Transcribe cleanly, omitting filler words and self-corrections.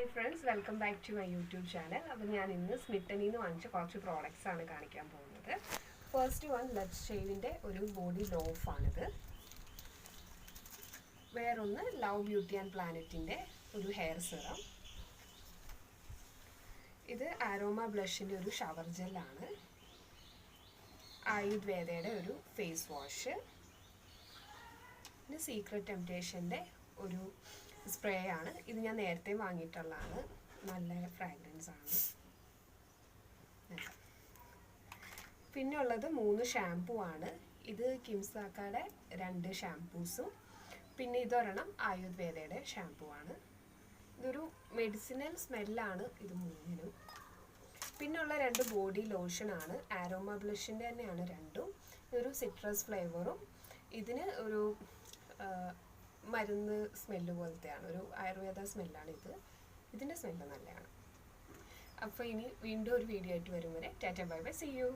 Hi friends, welcome back to my YouTube channel. അപ്പോൾ ഞാൻ ഇന്ന് സ്മിട്ടനിൽ നിന്ന് വാങ്ങിച്ച കുറച്ച് പ്രോഡക്റ്റ്സ് ആണ് കാണിക്കാൻ പോകുന്നത്. ഫസ്റ്റ് വൺ ലെറ്റ്സ് ഷേവിൻ്റെ ഒരു ബോഡി ലോഫ് ആണിത്. വേറൊന്ന് ലവ് ബ്യൂട്ടി ആൻഡ് പ്ലാനറ്റിൻ്റെ ഒരു ഹെയർ സിറം. ഇത് ആരോമ ബ്ലഷിൻ്റെ ഒരു ഷവർ ജെല്ലാണ്. ആയുർവേദയുടെ ഒരു ഫേസ് വാഷ്. പിന്നെ സീക്രട്ട് ടെംപ്റ്റേഷൻ്റെ ഒരു സ്പ്രേ ആണ്. ഇത് ഞാൻ നേരത്തെ വാങ്ങിയിട്ടുള്ളതാണ്. നല്ല ഫ്രാഗ്രൻസ് ആണ്. പിന്നെ ഉള്ളത് 3 ഷാംപൂ ആണ്. ഇത് കിംസാക്കയുടെ 2 ഷാംപൂസും പിന്നെ ഇതൊരെണ്ണം ആയുർവേദയുടെ ഷാംപൂ ആണ്. ഇതൊരു മെഡിസിനൽ സ്മെല്ലാണ് ഇത് മൂന്നിനും. പിന്നുള്ള 2 ബോഡി ലോഷനാണ്. ആരോമ ബ്ലഷിൻ്റെ തന്നെയാണ് രണ്ടും. ഇതൊരു സിട്രസ് ഫ്ലേവറും ഇതിന് ഒരു മരുന്ന് സ്മെല്ല് പോലത്തെയാണ്. ഒരു ആയുർവേദ സ്മെല്ലാണ് ഇത്. ഇതിൻ്റെ സ്മെല്ല് നല്ലതാണ്. അപ്പോൾ ഇനി വീണ്ടും ഒരു വീഡിയോ ആയിട്ട് വരും വരെ tata bye bye, see U.